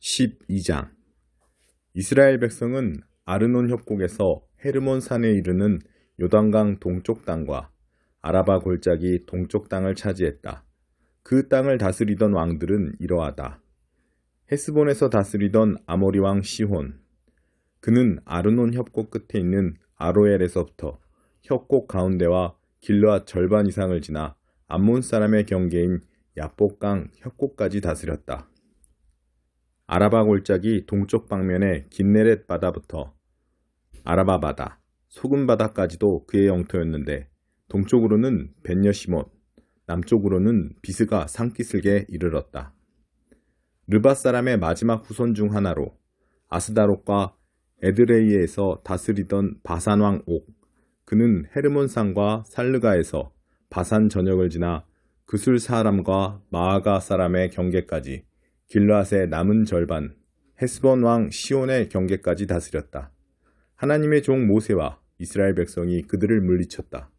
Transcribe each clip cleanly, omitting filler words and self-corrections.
12장 이스라엘 백성은 아르논 협곡에서 헤르몬 산에 이르는 요단강 동쪽 땅과 아라바 골짜기 동쪽 땅을 차지했다. 그 땅을 다스리던 왕들은 이러하다. 헤스본에서 다스리던 아모리 왕 시혼. 그는 아르논 협곡 끝에 있는 아로엘에서부터 협곡 가운데와 길르앗 절반 이상을 지나 암몬 사람의 경계인 야복강 협곡까지 다스렸다. 아라바 골짜기 동쪽 방면의 긴네렛 바다부터 아라바 바다, 소금 바다까지도 그의 영토였는데 동쪽으로는 벳여시못, 남쪽으로는 비스가 산기슭에 이르렀다. 르바 사람의 마지막 후손 중 하나로 아스다롯과 에드레이에서 다스리던 바산 왕 옥, 그는 헤르몬산과 살르가에서 바산 전역을 지나 그술 사람과 마아가 사람의 경계까지 길르앗의 남은 절반, 헤스본 왕 시온의 경계까지 다스렸다. 하나님의 종 모세와 이스라엘 백성이 그들을 물리쳤다.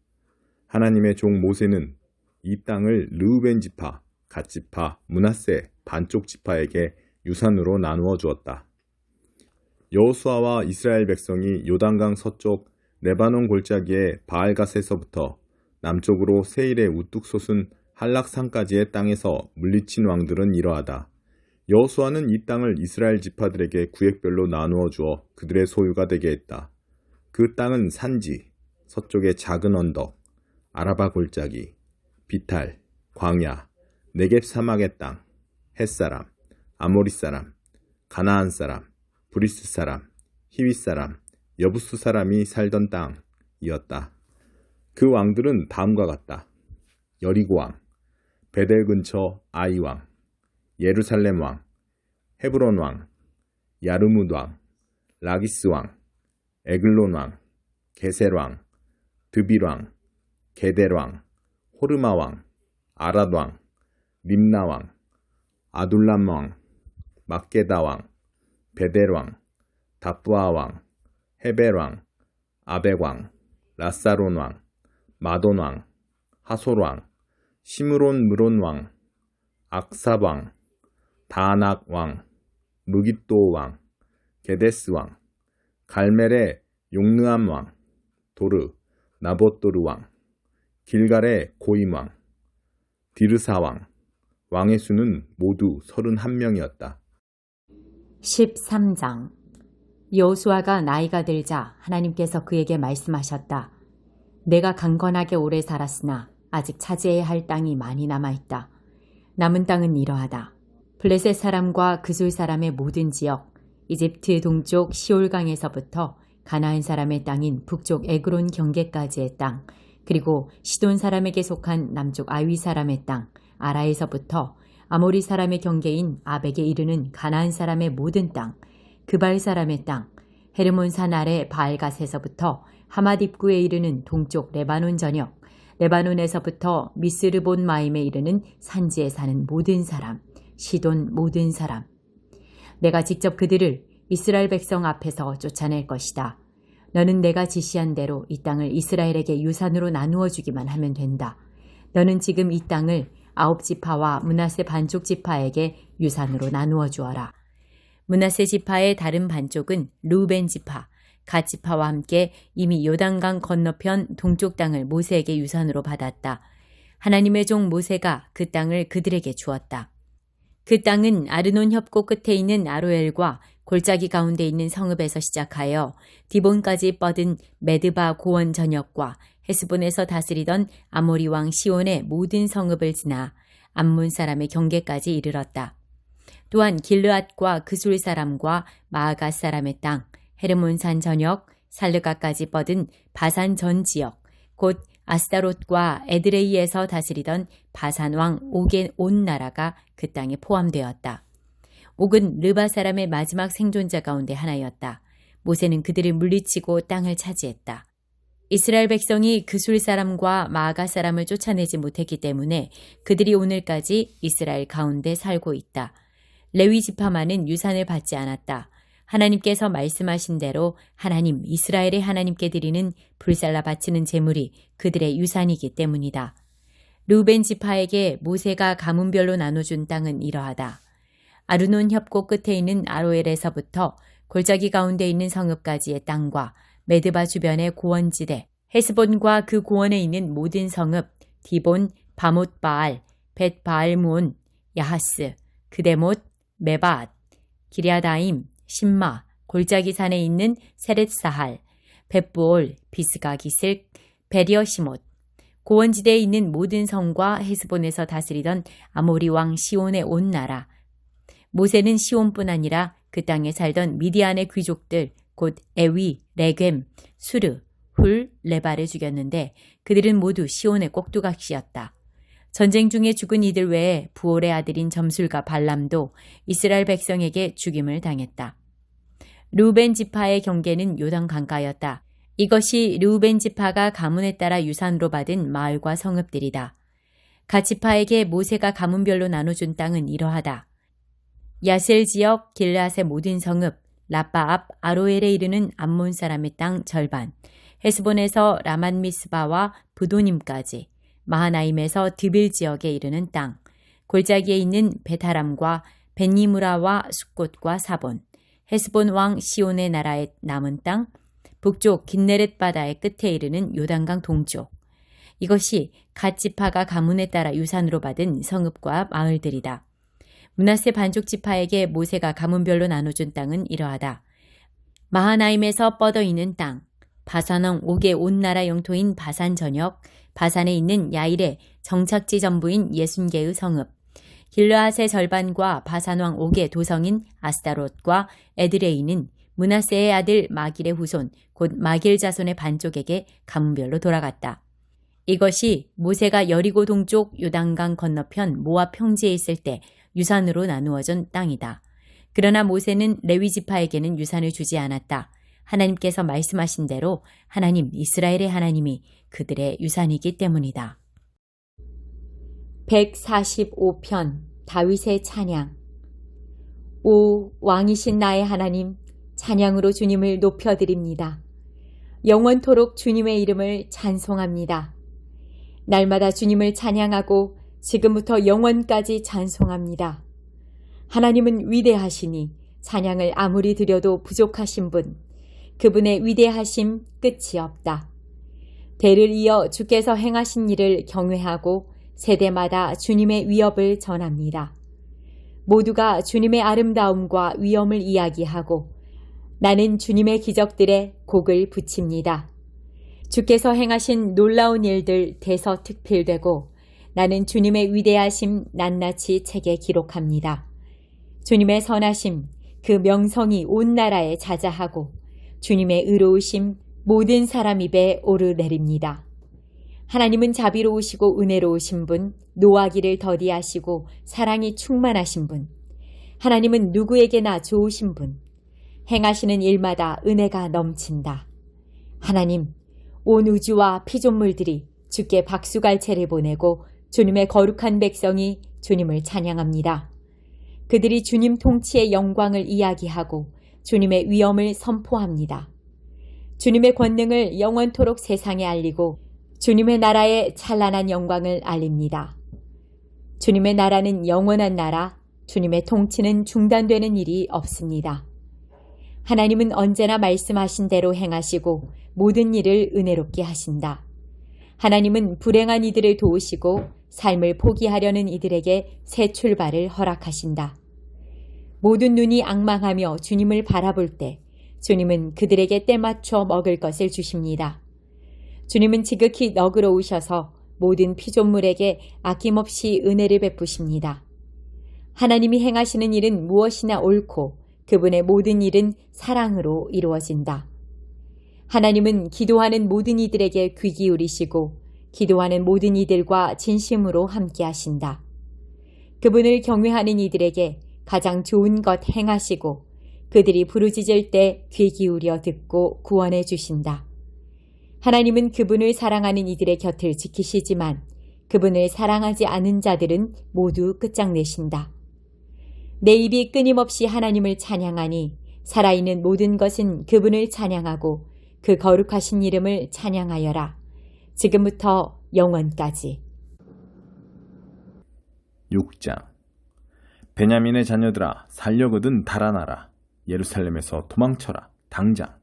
하나님의 종 모세는 이 땅을 르우벤 지파, 갓 지파, 므낫세 반쪽 지파에게 유산으로 나누어 주었다. 여호수아와 이스라엘 백성이 요단강 서쪽 레바논 골짜기의 바알갓에서부터 남쪽으로 세일의 우뚝 솟은 한락산까지의 땅에서 물리친 왕들은 이러하다. 여호수아는 이 땅을 이스라엘 지파들에게 구획별로 나누어 주어 그들의 소유가 되게 했다. 그 땅은 산지, 서쪽의 작은 언덕, 아라바 골짜기, 비탈, 광야, 네겝 사막의 땅, 햇사람, 아모리 사람, 가나안 사람, 브리스 사람, 히윗 사람, 여부스 사람이 살던 땅이었다. 그 왕들은 다음과 같다. 여리고 왕, 베델 근처 아이 왕, 예루살렘 왕, 헤브론 왕, 야르뭇 왕, 라기스 왕, 에글론 왕, 게셀 왕, 드빌 왕, 게델 왕, 호르마 왕, 아랏 왕, 림나 왕, 아둘람 왕, 막게다 왕, 베델 왕, 다부아 왕, 헤벨 왕, 아벡 왕, 라사론 왕, 마돈 왕, 하솔 왕, 시므론 무론 왕, 악삽 왕, 다낙 왕, 무깃도 왕, 게데스 왕, 갈멜의 용르암 왕, 도르, 나봇도르 왕, 길갈의 고임 왕, 디르사 왕, 왕의 수는 모두 31명이었다. 13장 여호수아가 나이가 들자 하나님께서 그에게 말씀하셨다. 내가 강건하게 오래 살았으나 아직 차지해야 할 땅이 많이 남아있다. 남은 땅은 이러하다. 블레셋 사람과 그술 사람의 모든 지역, 이집트 동쪽 시올강에서부터 가나안 사람의 땅인 북쪽 에그론 경계까지의 땅, 그리고 시돈 사람에게 속한 남쪽 아위 사람의 땅, 아라에서부터 아모리 사람의 경계인 아벡에 이르는 가나안 사람의 모든 땅, 그발 사람의 땅, 헤르몬 산 아래 바알갓에서부터 하맛 입구에 이르는 동쪽 레바논 전역, 레바논에서부터 미스르본 마임에 이르는 산지에 사는 모든 사람, 시돈 모든 사람. 내가 직접 그들을 이스라엘 백성 앞에서 쫓아낼 것이다. 너는 내가 지시한 대로 이 땅을 이스라엘에게 유산으로 나누어 주기만 하면 된다. 너는 지금 이 땅을 9지파와 므낫세 반쪽 지파에게 유산으로 나누어 주어라. 므낫세 지파의 다른 반쪽은 르우벤 지파, 갓 지파와 함께 이미 요단강 건너편 동쪽 땅을 모세에게 유산으로 받았다. 하나님의 종 모세가 그 땅을 그들에게 주었다. 그 땅은 아르논 협곡 끝에 있는 아로엘과 골짜기 가운데 있는 성읍에서 시작하여 디본까지 뻗은 메드바 고원 전역과 헤스본에서 다스리던 아모리 왕 시온의 모든 성읍을 지나 암몬 사람의 경계까지 이르렀다. 또한 길르앗과 그술 사람과 마아가 사람의 땅, 헤르몬산 전역, 살르가까지 뻗은 바산 전 지역, 곧 아스다롯과 에드레이에서 다스리던 바산 왕 옥의 온 나라가 그 땅에 포함되었다. 옥은 르바 사람의 마지막 생존자 가운데 하나였다. 모세는 그들을 물리치고 땅을 차지했다. 이스라엘 백성이 그술 사람과 마아가 사람을 쫓아내지 못했기 때문에 그들이 오늘까지 이스라엘 가운데 살고 있다. 레위 지파만은 유산을 받지 않았다. 하나님께서 말씀하신 대로 하나님 이스라엘의 하나님께 드리는 불살라 바치는 제물이 그들의 유산이기 때문이다. 르우벤 지파에게 모세가 가문별로 나눠준 땅은 이러하다. 아르논 협곡 끝에 있는 아로엘에서부터 골짜기 가운데 있는 성읍까지의 땅과 메드바 주변의 고원지대, 헤스본과 그 고원에 있는 모든 성읍, 디본, 바못바알, 벳바알문, 야하스, 그데못, 메바앗, 기랴다임, 신마, 골짜기 산에 있는 세렛사할, 벳부올, 비스가 기슬, 베리어시못, 고원지대에 있는 모든 성과 헤스본에서 다스리던 아모리 왕 시온의 온 나라. 모세는 시온뿐 아니라 그 땅에 살던 미디안의 귀족들, 곧 에위, 레겜, 수르, 훌, 레바를 죽였는데 그들은 모두 시온의 꼭두각시였다. 전쟁 중에 죽은 이들 외에 부올의 아들인 점술가 발람도 이스라엘 백성에게 죽임을 당했다. 르우벤 지파의 경계는 요단 강가였다. 이것이 르우벤 지파가 가문에 따라 유산으로 받은 마을과 성읍들이다. 각 지파에게 모세가 가문별로 나눠준 땅은 이러하다. 야셀 지역 길앗의 모든 성읍, 라빠 앞 아로엘에 이르는 암몬 사람의 땅 절반, 헤스본에서 라만미스바와 부도님까지, 마하나임에서 드빌 지역에 이르는 땅, 골짜기에 있는 베타람과 벤니무라와 숫곳과 사본, 헤스본 왕 시온의 나라의 남은 땅, 북쪽 긴네렛 바다의 끝에 이르는 요단강 동쪽. 이것이 갓 지파가 가문에 따라 유산으로 받은 성읍과 마을들이다. 므낫세 반족 지파에게 모세가 가문별로 나눠준 땅은 이러하다. 마하나임에서 뻗어 있는 땅, 바산왕 옥의 온 나라 영토인 바산 전역, 바산에 있는 야일의 정착지 전부인 60개의 성읍, 길르앗의 절반과 바산왕 옥의 도성인 아스타롯과 에드레이는 므낫세의 아들 마길의 후손, 곧 마길 자손의 반쪽에게 가문별로 돌아갔다. 이것이 모세가 여리고 동쪽 요단강 건너편 모압 평지에 있을 때 유산으로 나누어진 땅이다. 그러나 모세는 레위 지파에게는 유산을 주지 않았다. 하나님께서 말씀하신 대로 하나님 이스라엘의 하나님이 그들의 유산이기 때문이다. 145편 다윗의 찬양. 오 왕이신 나의 하나님, 찬양으로 주님을 높여드립니다. 영원토록 주님의 이름을 찬송합니다. 날마다 주님을 찬양하고 지금부터 영원까지 찬송합니다. 하나님은 위대하시니 찬양을 아무리 드려도 부족하신 분, 그분의 위대하심 끝이 없다. 대를 이어 주께서 행하신 일을 경외하고 세대마다 주님의 위업을 전합니다. 모두가 주님의 아름다움과 위엄을 이야기하고 나는 주님의 기적들에 곡을 붙입니다. 주께서 행하신 놀라운 일들 대서특필되고 나는 주님의 위대하심 낱낱이 책에 기록합니다. 주님의 선하심 그 명성이 온 나라에 자자하고 주님의 의로우심 모든 사람 입에 오르내립니다. 하나님은 자비로우시고 은혜로우신 분, 노하기를 더디하시고 사랑이 충만하신 분, 하나님은 누구에게나 좋으신 분, 행하시는 일마다 은혜가 넘친다. 하나님, 온 우주와 피조물들이 주께 박수갈채를 보내고 주님의 거룩한 백성이 주님을 찬양합니다. 그들이 주님 통치의 영광을 이야기하고 주님의 위엄을 선포합니다. 주님의 권능을 영원토록 세상에 알리고 주님의 나라의 찬란한 영광을 알립니다. 주님의 나라는 영원한 나라, 주님의 통치는 중단되는 일이 없습니다. 하나님은 언제나 말씀하신 대로 행하시고 모든 일을 은혜롭게 하신다. 하나님은 불행한 이들을 도우시고 삶을 포기하려는 이들에게 새 출발을 허락하신다. 모든 눈이 앙망하며 주님을 바라볼 때 주님은 그들에게 때맞춰 먹을 것을 주십니다. 주님은 지극히 너그러우셔서 모든 피조물에게 아낌없이 은혜를 베푸십니다. 하나님이 행하시는 일은 무엇이나 옳고 그분의 모든 일은 사랑으로 이루어진다. 하나님은 기도하는 모든 이들에게 귀 기울이시고 기도하는 모든 이들과 진심으로 함께 하신다. 그분을 경외하는 이들에게 가장 좋은 것 행하시고 그들이 부르짖을 때 귀 기울여 듣고 구원해 주신다. 하나님은 그분을 사랑하는 이들의 곁을 지키시지만 그분을 사랑하지 않은 자들은 모두 끝장내신다. 내 입이 끊임없이 하나님을 찬양하니 살아있는 모든 것은 그분을 찬양하고 그 거룩하신 이름을 찬양하여라. 지금부터 영원까지. 6장 베냐민의 자녀들아, 살려거든 달아나라. 예루살렘에서 도망쳐라. 당장.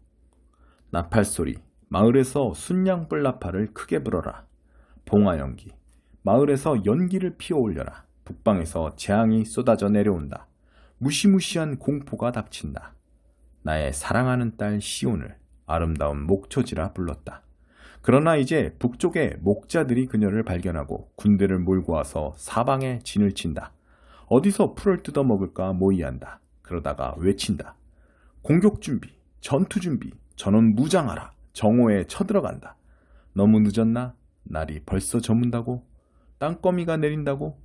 나팔소리, 마을에서 순양 뿔나팔을 크게 불어라. 봉화 연기, 마을에서 연기를 피워올려라. 북방에서 재앙이 쏟아져 내려온다. 무시무시한 공포가 닥친다. 나의 사랑하는 딸 시온을 아름다운 목초지라 불렀다. 그러나 이제 북쪽의 목자들이 그녀를 발견하고 군대를 몰고 와서 사방에 진을 친다. 어디서 풀을 뜯어먹을까 모의한다. 그러다가 외친다. 공격 준비, 전투 준비, 전원 무장하라. 정오에 쳐들어간다. 너무 늦었나? 날이 벌써 저문다고? 땅거미가 내린다고?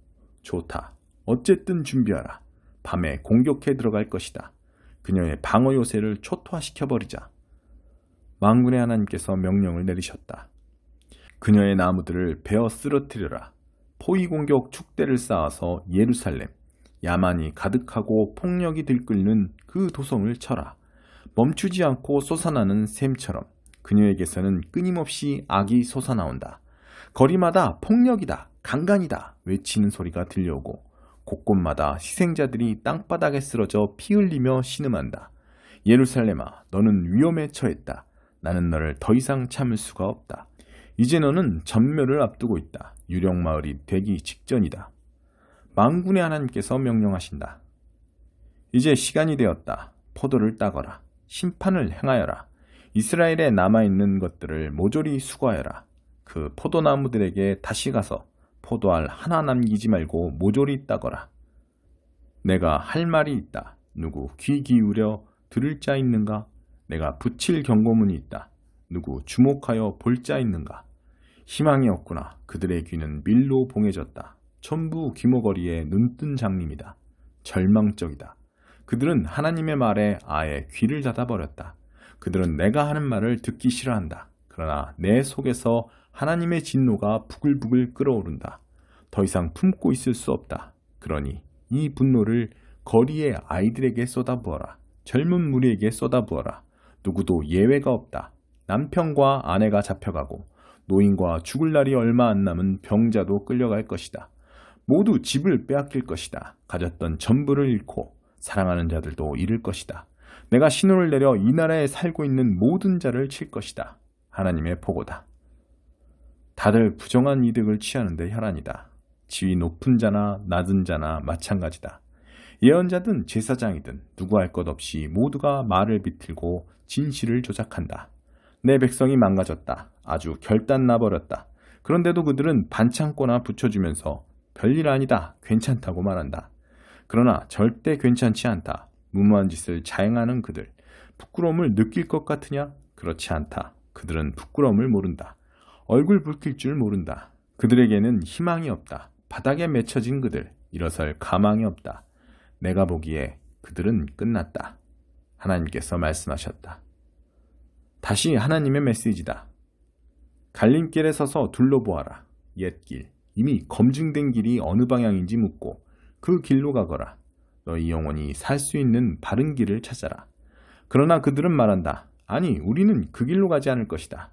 좋다. 어쨌든 준비하라. 밤에 공격해 들어갈 것이다. 그녀의 방어 요새를 초토화시켜버리자. 만군의 하나님께서 명령을 내리셨다. 그녀의 나무들을 베어 쓰러뜨려라. 포위공격 축대를 쌓아서 예루살렘, 야만이 가득하고 폭력이 들끓는 그 도성을 쳐라. 멈추지 않고 솟아나는 샘처럼 그녀에게서는 끊임없이 악이 솟아나온다. 거리마다 폭력이다, 강간이다 외치는 소리가 들려오고 곳곳마다 희생자들이 땅바닥에 쓰러져 피 흘리며 신음한다. 예루살렘아, 너는 위험에 처했다. 나는 너를 더 이상 참을 수가 없다. 이제 너는 전멸을 앞두고 있다. 유령마을이 되기 직전이다. 만군의 하나님께서 명령하신다. 이제 시간이 되었다. 포도를 따거라. 심판을 행하여라. 이스라엘에 남아있는 것들을 모조리 수거하여라. 그 포도나무들에게 다시 가서 포도알 하나 남기지 말고 모조리 따거라. 내가 할 말이 있다. 누구 귀 기울여 들을 자 있는가? 내가 붙일 경고문이 있다. 누구 주목하여 볼 자 있는가? 희망이 없구나. 그들의 귀는 밀로 봉해졌다. 전부 귀머거리에 눈뜬 장님이다. 절망적이다. 그들은 하나님의 말에 아예 귀를 닫아버렸다. 그들은 내가 하는 말을 듣기 싫어한다. 그러나 내 속에서 하나님의 진노가 부글부글 끓어오른다. 더 이상 품고 있을 수 없다. 그러니 이 분노를 거리의 아이들에게 쏟아부어라. 젊은 무리에게 쏟아부어라. 누구도 예외가 없다. 남편과 아내가 잡혀가고 노인과 죽을 날이 얼마 안 남은 병자도 끌려갈 것이다. 모두 집을 빼앗길 것이다. 가졌던 전부를 잃고 사랑하는 자들도 잃을 것이다. 내가 신호를 내려 이 나라에 살고 있는 모든 자를 칠 것이다. 하나님의 보고다. 다들 부정한 이득을 취하는데 혈안이다. 지위 높은 자나 낮은 자나 마찬가지다. 예언자든 제사장이든 누구 할 것 없이 모두가 말을 비틀고 진실을 조작한다. 내 백성이 망가졌다. 아주 결단 나버렸다. 그런데도 그들은 반창고나 붙여주면서 별일 아니다. 괜찮다고 말한다. 그러나 절대 괜찮지 않다. 무모한 짓을 자행하는 그들. 부끄러움을 느낄 것 같으냐? 그렇지 않다. 그들은 부끄러움을 모른다. 얼굴 붉힐 줄 모른다. 그들에게는 희망이 없다. 바닥에 맺혀진 그들. 일어설 가망이 없다. 내가 보기에 그들은 끝났다. 하나님께서 말씀하셨다. 다시 하나님의 메시지다. 갈림길에 서서 둘러보아라. 옛길, 이미 검증된 길이 어느 방향인지 묻고 그 길로 가거라. 너희 영혼이 살 수 있는 바른 길을 찾아라. 그러나 그들은 말한다. 아니, 우리는 그 길로 가지 않을 것이다.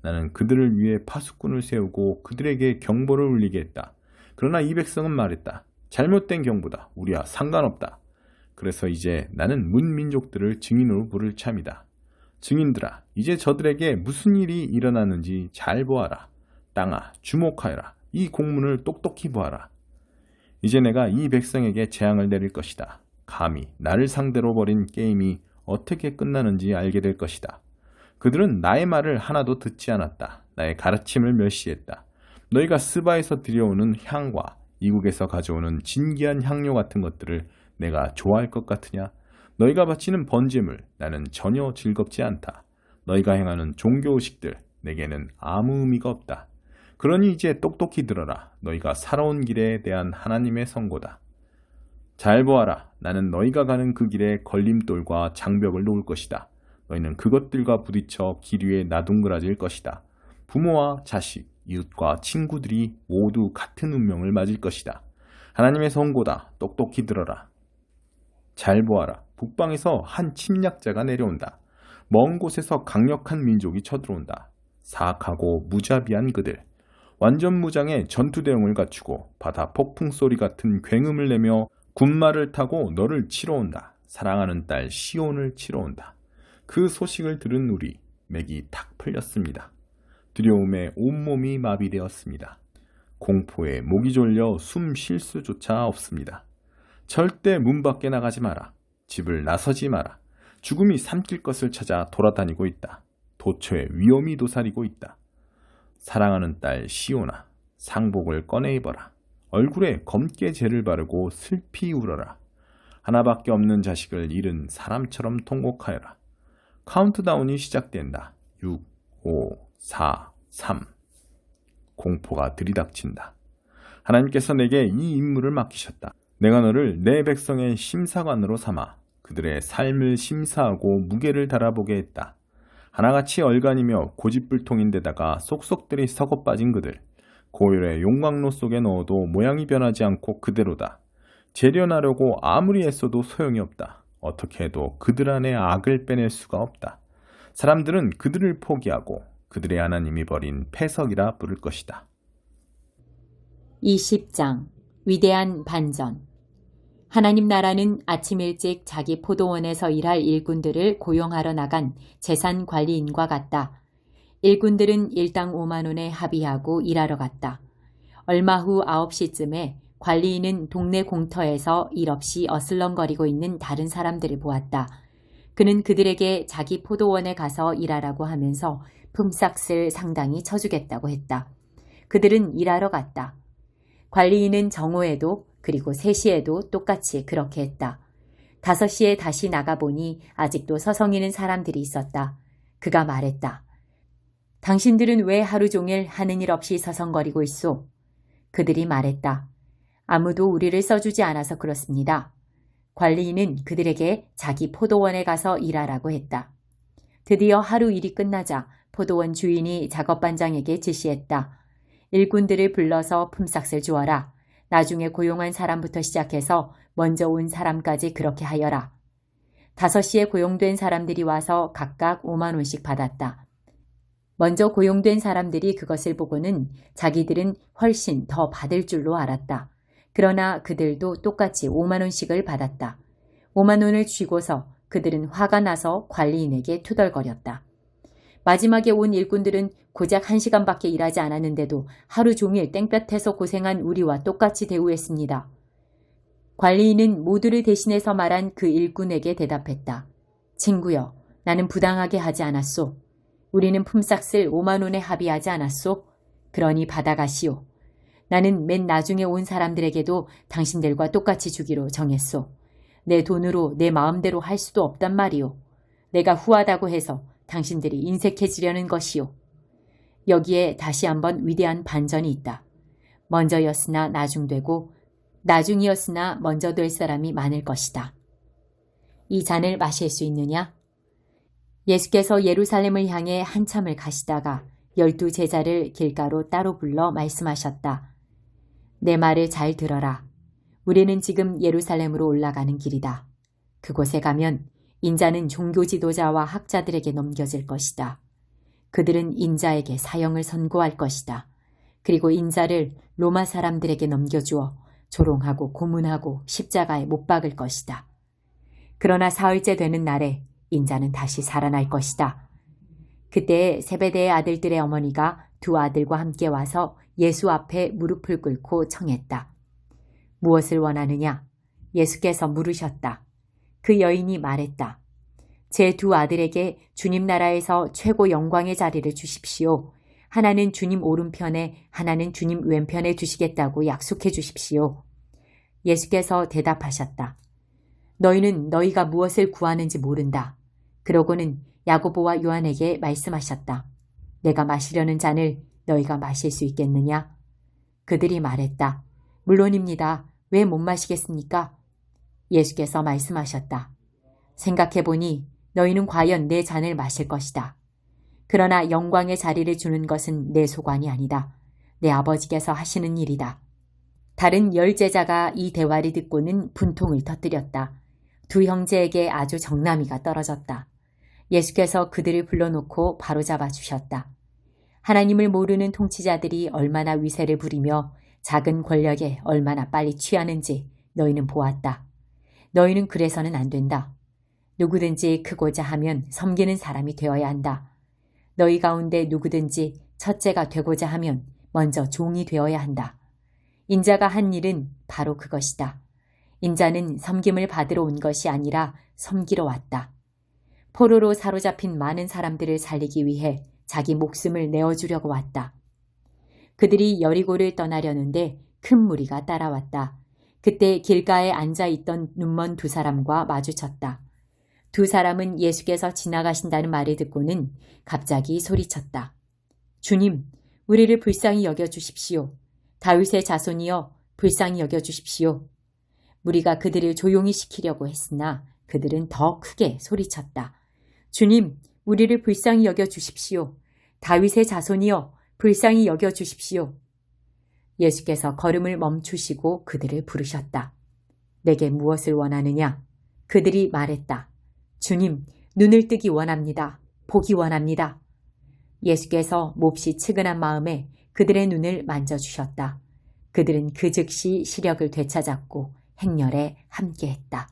나는 그들을 위해 파수꾼을 세우고 그들에게 경보를 울리게 했다. 그러나 이 백성은 말했다. 잘못된 경보다. 우리와 상관없다. 그래서 이제 나는 문민족들을 증인으로 부를 참이다. 증인들아, 이제 저들에게 무슨 일이 일어나는지 잘 보아라. 땅아, 주목하여라. 이 공문을 똑똑히 보아라. 이제 내가 이 백성에게 재앙을 내릴 것이다. 감히 나를 상대로 벌인 게임이 어떻게 끝나는지 알게 될 것이다. 그들은 나의 말을 하나도 듣지 않았다. 나의 가르침을 멸시했다. 너희가 스바에서 들여오는 향과 이국에서 가져오는 진귀한 향료 같은 것들을 내가 좋아할 것 같으냐? 너희가 바치는 번제물, 나는 전혀 즐겁지 않다. 너희가 행하는 종교의식들, 내게는 아무 의미가 없다. 그러니 이제 똑똑히 들어라. 너희가 살아온 길에 대한 하나님의 선고다. 잘 보아라. 나는 너희가 가는 그 길에 걸림돌과 장벽을 놓을 것이다. 너희는 그것들과 부딪혀 길 위에 나둥그라질 것이다. 부모와 자식, 이웃과 친구들이 모두 같은 운명을 맞을 것이다. 하나님의 선고다. 똑똑히 들어라. 잘 보아라. 북방에서 한 침략자가 내려온다. 먼 곳에서 강력한 민족이 쳐들어온다. 사악하고 무자비한 그들. 완전 무장의 전투 대응을 갖추고 바다 폭풍 소리 같은 굉음을 내며 군마를 타고 너를 치러 온다. 사랑하는 딸 시온을 치러 온다. 그 소식을 들은 우리 맥이 탁 풀렸습니다. 두려움에 온몸이 마비되었습니다. 공포에 목이 졸려 숨 쉴 수조차 없습니다. 절대 문 밖에 나가지 마라. 집을 나서지 마라. 죽음이 삼킬 것을 찾아 돌아다니고 있다. 도처에 위험이 도사리고 있다. 사랑하는 딸 시온아, 상복을 꺼내 입어라. 얼굴에 검게 재를 바르고 슬피 울어라. 하나밖에 없는 자식을 잃은 사람처럼 통곡하여라. 카운트다운이 시작된다. 6, 5, 4, 3. 공포가 들이닥친다. 하나님께서 내게 이 임무를 맡기셨다. 내가 너를 내 백성의 심사관으로 삼아 그들의 삶을 심사하고 무게를 달아보게 했다. 하나같이 얼간이며 고집불통인데다가 쏙쏙들이 썩어 빠진 그들, 고열의 용광로 속에 넣어도 모양이 변하지 않고 그대로다. 재련하려고 아무리 애써도 소용이 없다. 어떻게 해도 그들 안에 악을 빼낼 수가 없다. 사람들은 그들을 포기하고 그들의 하나님이 버린 패석이라 부를 것이다. 20장 위대한 반전. 하나님 나라는 아침 일찍 자기 포도원에서 일할 일꾼들을 고용하러 나간 재산 관리인과 같다. 일꾼들은 일당 5만 원에 합의하고 일하러 갔다. 얼마 후 9시쯤에 관리인은 동네 공터에서 일 없이 어슬렁거리고 있는 다른 사람들을 보았다. 그는 그들에게 자기 포도원에 가서 일하라고 하면서 품삯을 상당히 쳐주겠다고 했다. 그들은 일하러 갔다. 관리인은 정오에도 그리고 3시에도 똑같이 그렇게 했다. 5시에 다시 나가보니 아직도 서성이는 사람들이 있었다. 그가 말했다. 당신들은 왜 하루 종일 하는 일 없이 서성거리고 있소? 그들이 말했다. 아무도 우리를 써주지 않아서 그렇습니다. 관리인은 그들에게 자기 포도원에 가서 일하라고 했다. 드디어 하루 일이 끝나자 포도원 주인이 작업반장에게 지시했다. 일꾼들을 불러서 품삯을 주어라. 나중에 고용한 사람부터 시작해서 먼저 온 사람까지 그렇게 하여라. 5시에 고용된 사람들이 와서 각각 5만 원씩 받았다. 먼저 고용된 사람들이 그것을 보고는 자기들은 훨씬 더 받을 줄로 알았다. 그러나 그들도 똑같이 5만 원씩을 받았다. 5만 원을 쥐고서 그들은 화가 나서 관리인에게 투덜거렸다. 마지막에 온 일꾼들은 고작 1시간밖에 일하지 않았는데도 하루 종일 땡볕에서 고생한 우리와 똑같이 대우했습니다. 관리인은 모두를 대신해서 말한 그 일꾼에게 대답했다. 친구여, 나는 부당하게 하지 않았소. 우리는 품삯을 5만 원에 합의하지 않았소. 그러니 받아가시오. 나는 맨 나중에 온 사람들에게도 당신들과 똑같이 주기로 정했소. 내 돈으로 내 마음대로 할 수도 없단 말이오. 내가 후하다고 해서 당신들이 인색해지려는 것이오. 여기에 다시 한번 위대한 반전이 있다. 먼저였으나 나중되고 나중이었으나 먼저 될 사람이 많을 것이다. 이 잔을 마실 수 있느냐? 예수께서 예루살렘을 향해 한참을 가시다가 12 제자를 길가로 따로 불러 말씀하셨다. 내 말을 잘 들어라. 우리는 지금 예루살렘으로 올라가는 길이다. 그곳에 가면 인자는 종교 지도자와 학자들에게 넘겨질 것이다. 그들은 인자에게 사형을 선고할 것이다. 그리고 인자를 로마 사람들에게 넘겨주어 조롱하고 고문하고 십자가에 못 박을 것이다. 그러나 사흘째 되는 날에 인자는 다시 살아날 것이다. 그때 세베대의 아들들의 어머니가 2 아들과 함께 와서 예수 앞에 무릎을 꿇고 청했다. 무엇을 원하느냐? 예수께서 물으셨다. 그 여인이 말했다. 제 2 아들에게 주님 나라에서 최고 영광의 자리를 주십시오. 하나는 주님 오른편에 하나는 주님 왼편에 두시겠다고 약속해 주십시오. 예수께서 대답하셨다. 너희는 너희가 무엇을 구하는지 모른다. 그러고는 야고보와 요한에게 말씀하셨다. 내가 마시려는 잔을 너희가 마실 수 있겠느냐? 그들이 말했다. 물론입니다. 왜 못 마시겠습니까? 예수께서 말씀하셨다. 생각해보니 너희는 과연 내 잔을 마실 것이다. 그러나 영광의 자리를 주는 것은 내 소관이 아니다. 내 아버지께서 하시는 일이다. 다른 10 제자가 이 대화를 듣고는 분통을 터뜨렸다. 2 형제에게 아주 정나미가 떨어졌다. 예수께서 그들을 불러놓고 바로잡아 주셨다. 하나님을 모르는 통치자들이 얼마나 위세를 부리며 작은 권력에 얼마나 빨리 취하는지 너희는 보았다. 너희는 그래서는 안 된다. 누구든지 크고자 하면 섬기는 사람이 되어야 한다. 너희 가운데 누구든지 첫째가 되고자 하면 먼저 종이 되어야 한다. 인자가 한 일은 바로 그것이다. 인자는 섬김을 받으러 온 것이 아니라 섬기러 왔다. 포로로 사로잡힌 많은 사람들을 살리기 위해 자기 목숨을 내어주려고 왔다. 그들이 여리고를 떠나려는데 큰 무리가 따라왔다. 그때 길가에 앉아있던 눈먼 두 사람과 마주쳤다. 두 사람은 예수께서 지나가신다는 말을 듣고는 갑자기 소리쳤다. 주님, 우리를 불쌍히 여겨주십시오. 다윗의 자손이여 불쌍히 여겨주십시오. 무리가 그들을 조용히 시키려고 했으나 그들은 더 크게 소리쳤다. 주님, 우리를 불쌍히 여겨주십시오. 다윗의 자손이여 불쌍히 여겨주십시오. 예수께서 걸음을 멈추시고 그들을 부르셨다. 내게 무엇을 원하느냐? 그들이 말했다. 주님, 눈을 뜨기 원합니다. 보기 원합니다. 예수께서 몹시 측은한 마음에 그들의 눈을 만져주셨다. 그들은 그 즉시 시력을 되찾았고 행렬에 함께했다.